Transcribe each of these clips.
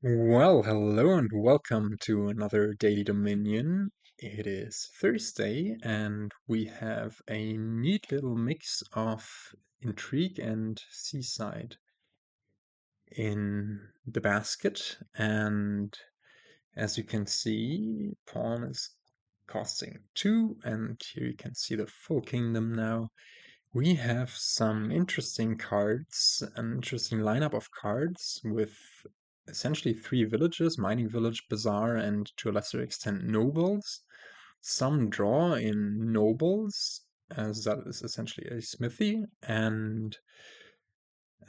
Well, hello and welcome to another Daily Dominion. It is Thursday, and we have a neat little mix of Intrigue and Seaside in the basket. And as you can see, pawn is costing 2, and here you can see the full kingdom now. We have some interesting cards, an interesting lineup of cards with essentially 3 villages: Mining Village, Bazaar, and to a lesser extent Nobles. Some draw in Nobles, as that is essentially a smithy, and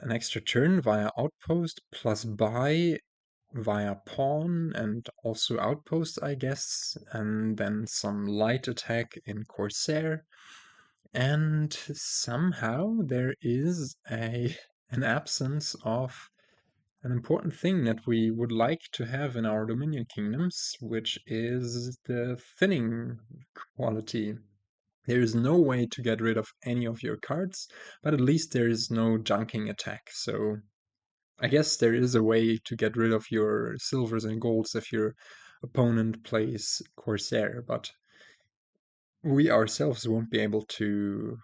an extra turn via Outpost, plus buy via pawn and also Outpost, I guess, and then some light attack in Corsair. And somehow there is an absence of an important thing that we would like to have in our Dominion kingdoms, which is the thinning quality. There is no way to get rid of any of your cards, but at least there is no junking attack. So I guess there is a way to get rid of your silvers and golds if your opponent plays Corsair, but we ourselves won't be able to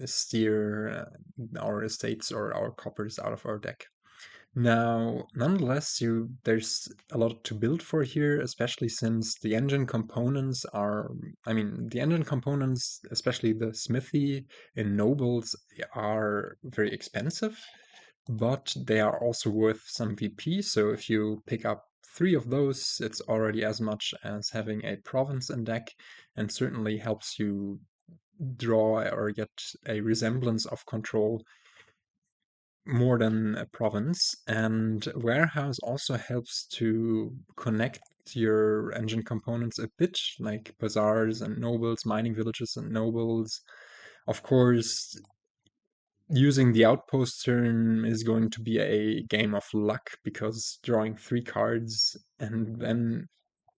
steer our estates or our coppers out of our deck. Now, nonetheless, there's a lot to build for here, especially since the engine components are, the engine components, especially the smithy in nobles, are very expensive, but they are also worth some VP. So if you pick up 3 of those, it's already as much as having a province in deck, and certainly helps you draw or get a resemblance of control more than a province. And warehouse also helps to connect your engine components a bit, like bazaars and nobles, mining villages and nobles. Of course, using the outpost turn is going to be a game of luck, because drawing 3 cards and then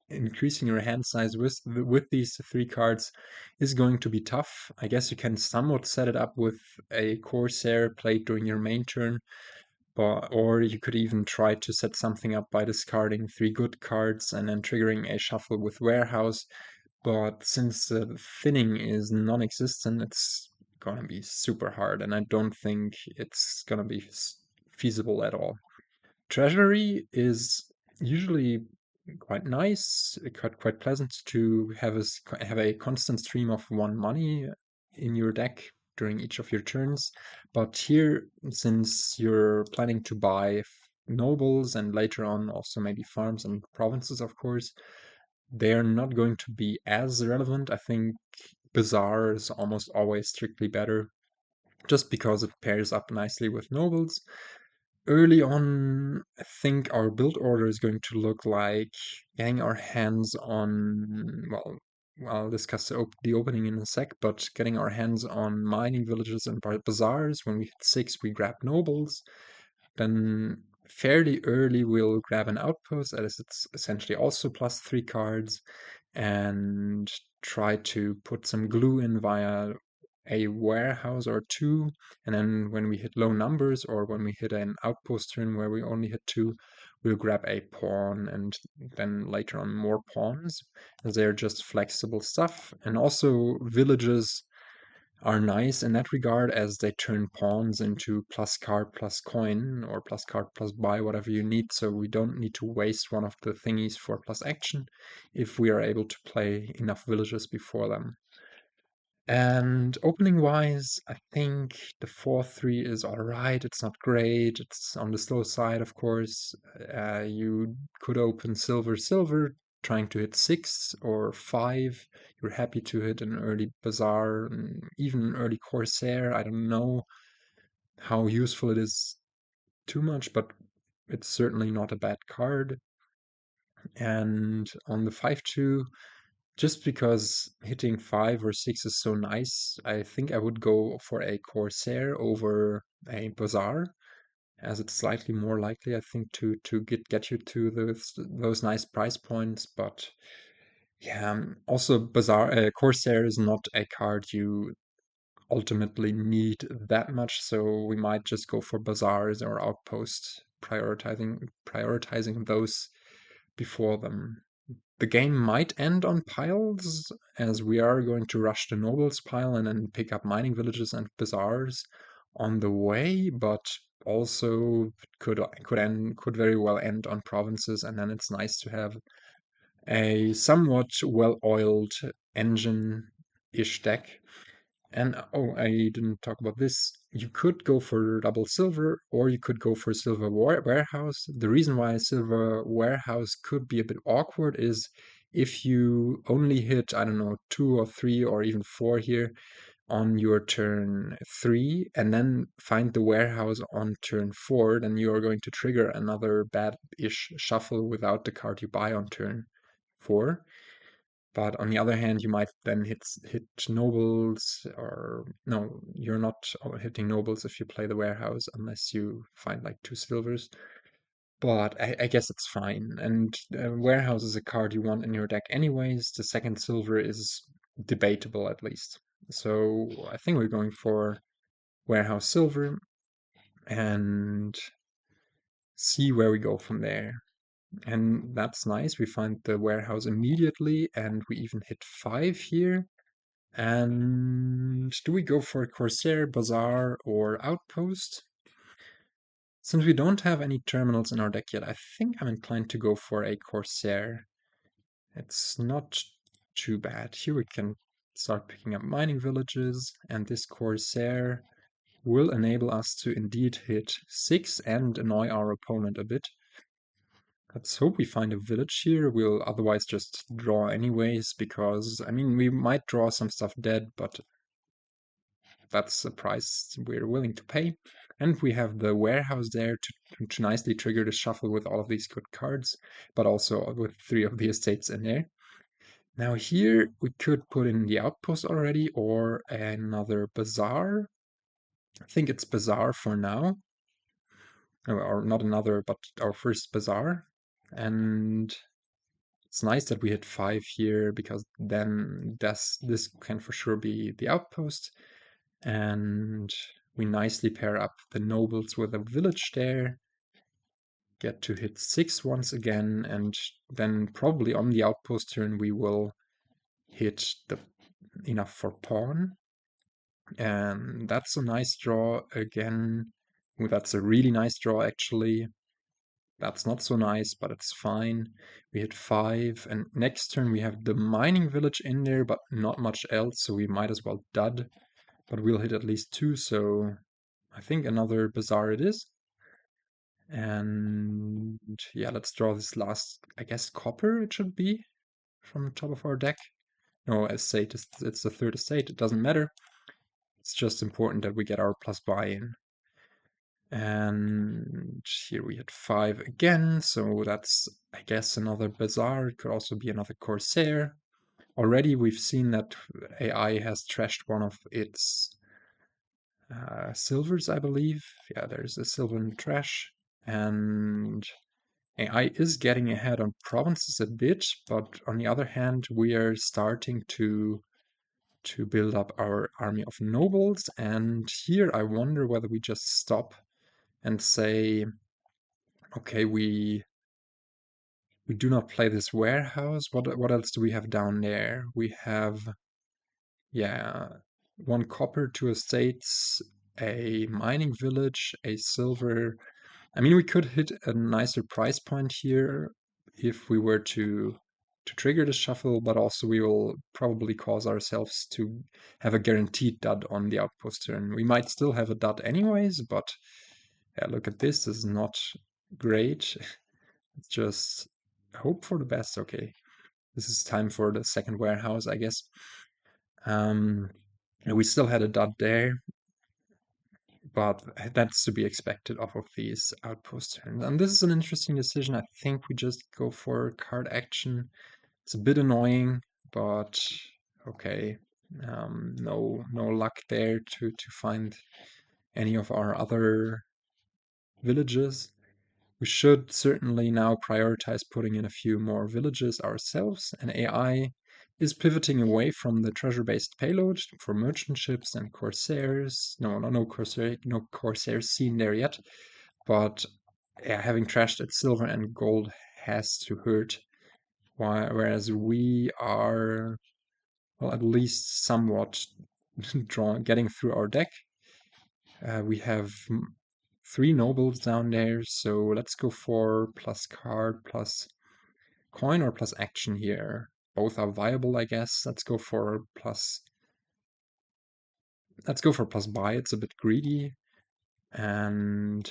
increasing your hand size with these 3 cards is going to be tough. I guess you can somewhat set it up with a Corsair played during your main turn, or you could even try to set something up by discarding 3 good cards and then triggering a shuffle with Warehouse. But since the thinning is non-existent, it's gonna be super hard, and I don't think it's gonna be feasible at all. Treasury is usually quite nice, quite pleasant to have a constant stream of 1 money in your deck during each of your turns. But here, since you're planning to buy nobles and later on also maybe farms and provinces, of course, they're not going to be as relevant. I think Bazaar is almost always strictly better, just because it pairs up nicely with nobles. Early on, I think our build order is going to look like getting our hands on, well, I'll discuss the opening in a sec, but getting our hands on mining villages and bazaars. When we hit 6, we grab nobles. Then fairly early, we'll grab an outpost, as it's essentially also plus 3 cards, and try to put some glue in via a warehouse or 2. And then when we hit low numbers, or when we hit an outpost turn where we only hit 2, we'll grab a pawn, and then later on more pawns, as they're just flexible stuff. And also villages are nice in that regard, as they turn pawns into plus card plus coin, or plus card plus buy, whatever you need. So we don't need to waste one of the thingies for plus action if we are able to play enough villages before them. And opening wise, I think the 4-3 is alright. It's not great. It's on the slow side, of course. You could open silver, silver, trying to hit 6 or 5. You're happy to hit an early Bazaar, even an early Corsair. I don't know how useful it is too much, but it's certainly not a bad card. And on the 5-2, just because hitting 5 or 6 is so nice, I think I would go for a Corsair over a Bazaar, as it's slightly more likely, I think, to get you to those nice price points. But yeah, also Corsair is not a card you ultimately need that much, so we might just go for Bazaars or Outpost prioritizing those before them. The game might end on piles, as we are going to rush the nobles pile and then pick up mining villages and bazaars on the way, but also could very well end on provinces, and then it's nice to have a somewhat well-oiled engine-ish deck. And oh, I didn't talk about this. You could go for double silver, or you could go for silver warehouse. The reason why silver warehouse could be a bit awkward is if you only hit, I don't know, 2 or 3 or even 4 here on your turn 3, and then find the warehouse on turn 4, then you are going to trigger another bad-ish shuffle without the card you buy on turn 4. But on the other hand, you might then hit nobles, or no, you're not hitting nobles if you play the warehouse unless you find like 2 silvers. But I guess it's fine. And warehouse is a card you want in your deck anyways. The second silver is debatable at least. So I think we're going for warehouse silver and see where we go from there. And that's nice. We find the warehouse immediately, and we even hit 5 here. And do we go for Corsair, Bazaar, or Outpost? Since we don't have any terminals in our deck yet, I think I'm inclined to go for a Corsair. It's not too bad. Here we can start picking up mining villages, and this Corsair will enable us to indeed hit 6 and annoy our opponent a bit. Let's hope we find a village here. We'll otherwise just draw anyways, because, I mean, we might draw some stuff dead, but that's the price we're willing to pay. And we have the warehouse there to nicely trigger the shuffle with all of these good cards, but also with 3 of the estates in there. Now here we could put in the outpost already, or another bazaar. I think it's bazaar for now. Or not another, but our first bazaar. And it's nice that we hit 5 here, because then this can for sure be the outpost. And we nicely pair up the nobles with a village there. Get to hit 6 once again, and then probably on the outpost turn we will hit enough for pawn. And that's a nice draw again. That's a really nice draw actually. That's not so nice, but it's fine. We hit 5, and next turn we have the mining village in there, but not much else, so we might as well dud. But we'll hit at least 2, so I think another bazaar it is. And yeah, let's draw this last, I guess, copper it should be, from the top of our deck. No, estate, it's the third estate, it doesn't matter. It's just important that we get our plus buy-in. And here we hit 5 again, so that's, I guess, another bazaar. It could also be another Corsair. Already we've seen that AI has trashed one of its silvers, I believe. Yeah, there's a silver in the trash. And AI is getting ahead on provinces a bit, but on the other hand, we are starting to build up our army of nobles. And here I wonder whether we just stop and say, okay, we do not play this warehouse. What else do we have down there? We have, yeah, 1 copper, 2 estates, a mining village, a silver. I mean, we could hit a nicer price point here if we were to trigger the shuffle, but also we will probably cause ourselves to have a guaranteed dud on the outpost turn. We might still have a dud anyways, but yeah, look at this. This is not great. It's just hope for the best. Okay, this is time for the second warehouse, I guess. We still had a dud there, but that's to be expected off of these outpost turns. And this is an interesting decision. I think we just go for card action. It's a bit annoying, but okay. No luck there to find any of our other villages. We should certainly now prioritize putting in a few more villages ourselves, and AI is pivoting away from the treasure-based payload for merchant ships and corsairs. No Corsair seen there yet, but yeah, having trashed at silver and gold has to hurt. Whereas we are, well, at least somewhat getting through our deck. We have 3 nobles down there, so let's go for plus card, plus coin, or plus action here. Both are viable, I guess. Let's go for plus buy. It's a bit greedy, and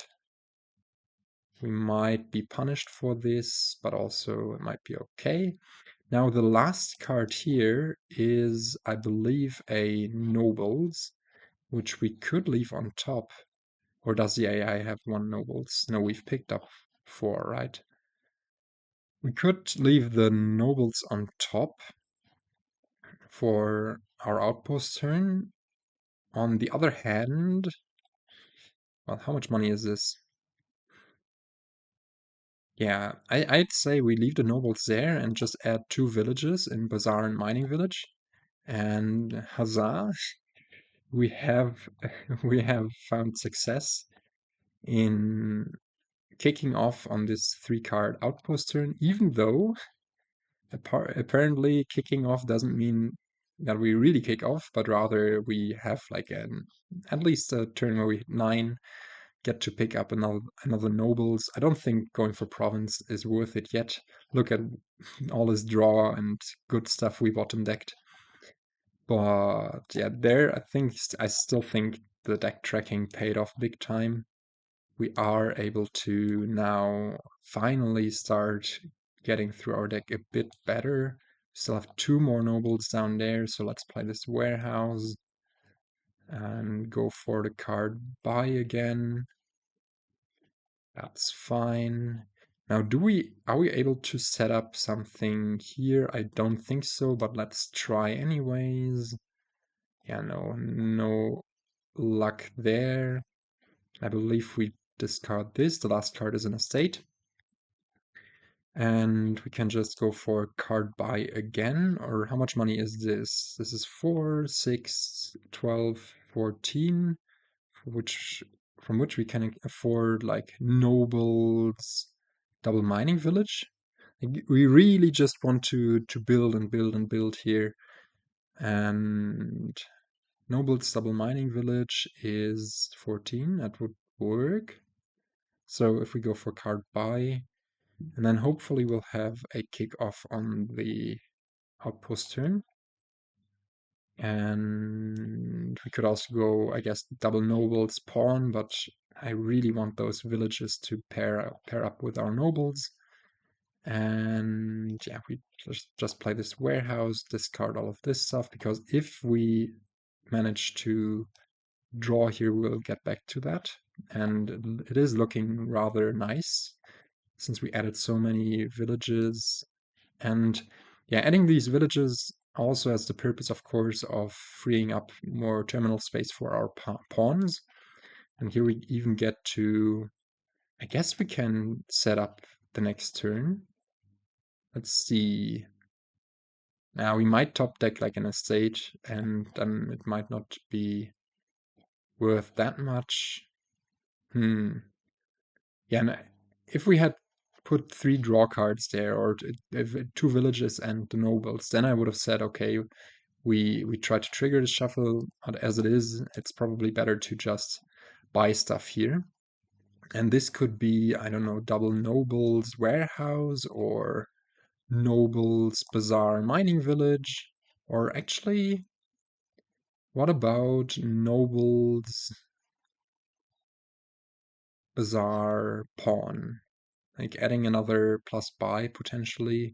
we might be punished for this, but also it might be okay. Now the last card here is, I believe, a nobles, which we could leave on top. Or does the AI have 1 nobles? No, we've picked up 4, right? We could leave the nobles on top for our outpost turn. On the other hand, well, how much money is this? Yeah, I'd say we leave the nobles there and just add 2 villages in Bazaar and Mining Village. And huzzah, we have we have found success in kicking off on this 3-card outpost turn, even though apparently kicking off doesn't mean that we really kick off, but rather we have like at least a turn where we hit 9, get to pick up another nobles. I don't think going for province is worth it yet. Look at all this draw and good stuff we bottom decked. But yeah, there I still think the deck tracking paid off big time. We are able to now finally start getting through our deck a bit better. Still have 2 more nobles down there, so let's play this warehouse and go for the card buy again. That's fine. Now, are we able to set up something here? I don't think so, but let's try anyways. Yeah, no luck there. I believe we discard this. The last card is an estate. And we can just go for card buy again. Or how much money is this? This is 4, 6, 12, 14, from which we can afford like nobles, double mining village. We really just want to build and build and build here. And nobles double mining village is 14. That would work. So if we go for card buy, and then hopefully we'll have a kick-off on the outpost turn. And we could also go, I guess, double nobles pawn, but I really want those villages to pair up with our nobles. And yeah, we just play this warehouse, discard all of this stuff, because if we manage to draw here, we'll get back to that. And it is looking rather nice since we added so many villages. And yeah, adding these villages also has the purpose, of course, of freeing up more terminal space for our pawns. And here we even get to, I guess we can set up the next turn. Let's see. Now we might top deck like an estate, and then it might not be worth that much. Yeah, and if we had put 3 draw cards there, or if 2 villages and the nobles, then I would have said, okay, we try to trigger the shuffle, but as it is, it's probably better to just buy stuff here. And this could be, I don't know, double nobles warehouse, or nobles bazaar mining village, or actually, what about nobles bazaar pawn? Like adding another plus buy potentially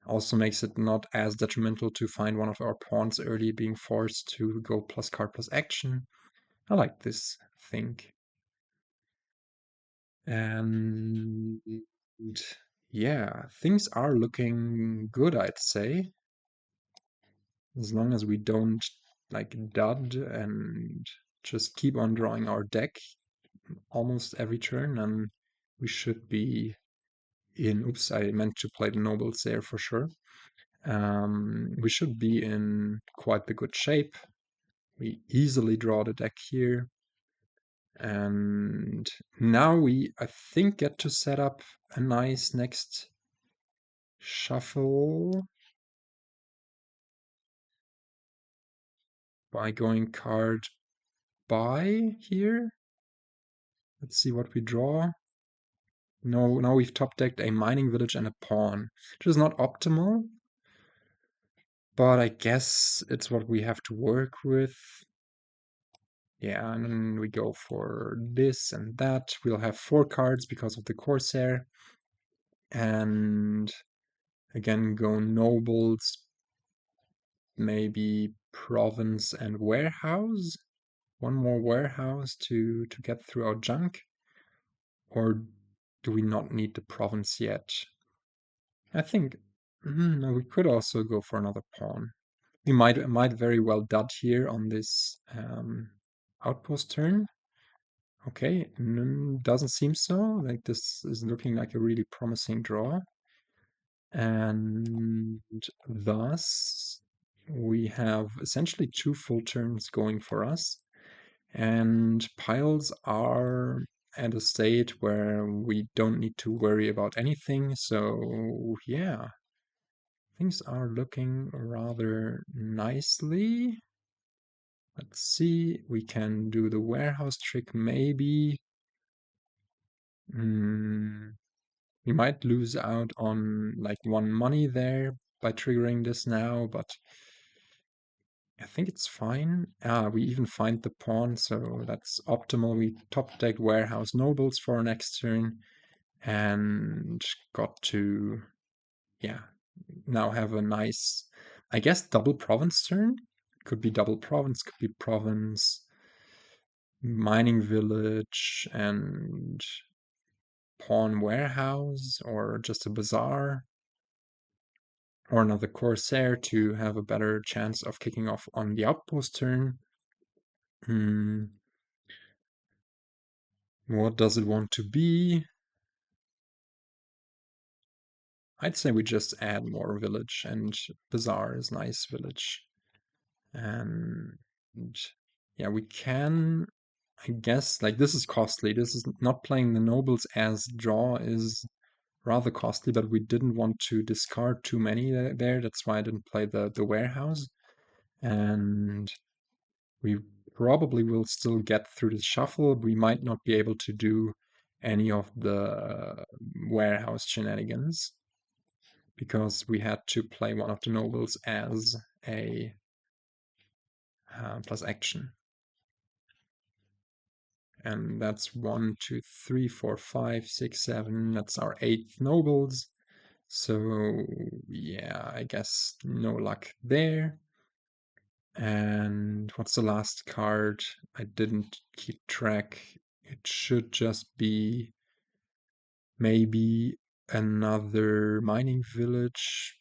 also makes it not as detrimental to find one of our pawns early, being forced to go plus card plus action. I like this thing. And yeah, things are looking good, I'd say. As long as we don't like dud and just keep on drawing our deck almost every turn, and we should be in. Oops, I meant to play the nobles there for sure. We should be in quite the good shape. We easily draw the deck here. And now we, I think, get to set up a nice next shuffle by going card by here. Let's see what we draw. No, now we've top decked a mining village and a pawn, which is not optimal, but I guess it's what we have to work with. Yeah, and then we go for this and that. We'll have 4 cards because of the Corsair. And again, go nobles, maybe province and warehouse. One more warehouse to get through our junk. Or do we not need the province yet? I think no, we could also go for another pawn. We might very well dud here on this outpost turn. Okay, doesn't seem so. Like this is looking like a really promising draw. And thus we have essentially 2 full turns going for us. And piles are at a state where we don't need to worry about anything. So yeah, things are looking rather nicely. Let's see, we can do the warehouse trick maybe. We might lose out on like 1 money there by triggering this now, but I think it's fine. We even find the pawn, so that's optimal. We top deck warehouse nobles for our next turn and got to, yeah, now have a nice, I guess, double province turn. Could be double province, could be province, mining village, and pawn warehouse, or just a bazaar, or another Corsair to have a better chance of kicking off on the outpost turn. What does it want to be? I'd say we just add more village, and bazaar is nice village. And yeah, we can, I guess, like this is costly. This is not playing the nobles as draw is rather costly, but we didn't want to discard too many there. That's why I didn't play the warehouse. And we probably will still get through the shuffle. We might not be able to do any of the warehouse shenanigans because we had to play one of the nobles as a plus action. And that's 1, 2, 3, 4, 5, 6, 7. That's our 8th nobles. So yeah, I guess no luck there. And what's the last card? I didn't keep track. It should just be maybe another mining village,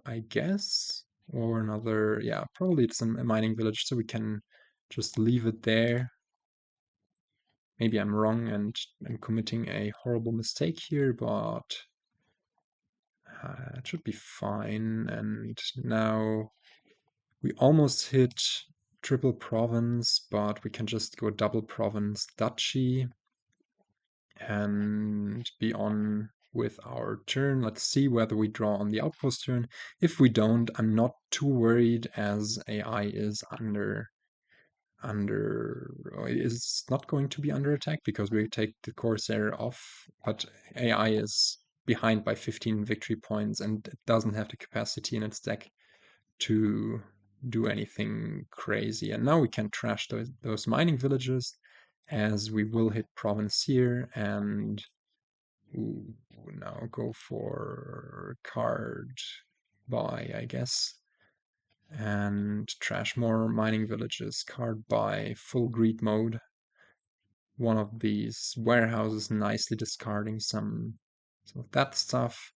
I guess. Or another, yeah, probably it's a mining village, so we can just leave it there. Maybe I'm wrong and I'm committing a horrible mistake here, but it should be fine. And now we almost hit triple province, but we can just go double province duchy and be on with our turn. Let's see whether we draw on the outpost turn. If we don't, I'm not too worried as AI is it's not going to be under attack because we take the Corsair off, but AI is behind by 15 victory points and it doesn't have the capacity in its deck to do anything crazy. And now we can trash those mining villages as we will hit province here and now go for card buy, I guess. And trash more mining villages, card buy, full greed mode. One of these warehouses nicely discarding some of that stuff.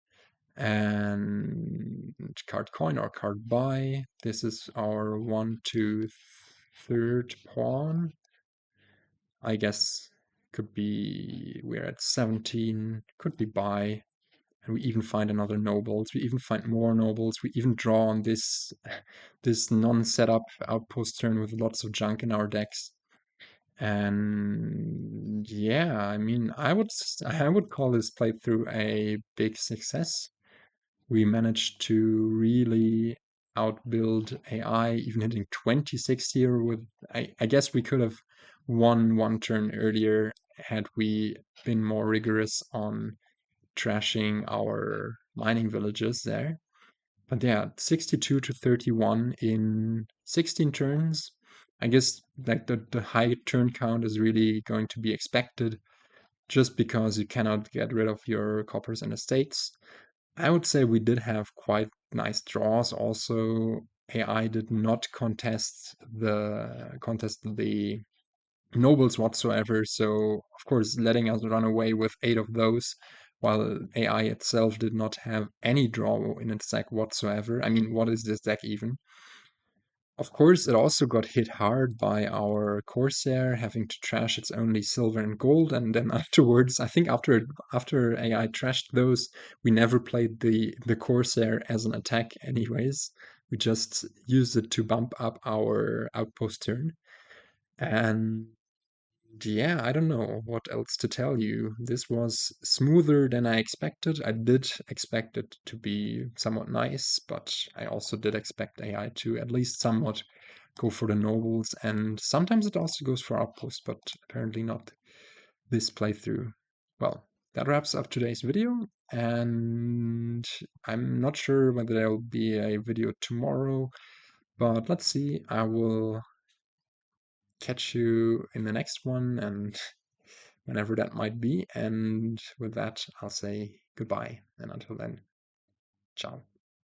And card coin or card buy. This is our 1, 2, 3rd pawn. I guess could be, we're at 17, could be buy. And we even find another nobles. We even find more nobles. We even draw on this non-setup outpost turn with lots of junk in our decks. And yeah, I mean, I would call this playthrough a big success. We managed to really outbuild AI, even hitting 26 here with I guess we could have won one turn earlier had we been more rigorous on trashing our mining villages there. But yeah, 62 to 31 in 16 turns. I guess like the high turn count is really going to be expected just because you cannot get rid of your coppers and estates. I would say we did have quite nice draws also. AI did not contest the nobles whatsoever, so of course letting us run away with 8 of those, while AI itself did not have any draw in its deck whatsoever. I mean, what is this deck even? Of course, it also got hit hard by our Corsair having to trash its only silver and gold, and then afterwards, I think after AI trashed those, we never played the Corsair as an attack anyways. We just used it to bump up our outpost turn. And yeah, I don't know what else to tell you. This was smoother than I expected. I did expect it to be somewhat nice, but I also did expect AI to at least somewhat go for the nobles, and sometimes it also goes for outposts, but apparently not this playthrough. Well, that wraps up today's video, and I'm not sure whether there will be a video tomorrow, but let's see. I will catch you in the next one, and whenever that might be. And with that, I'll say goodbye. And until then, ciao.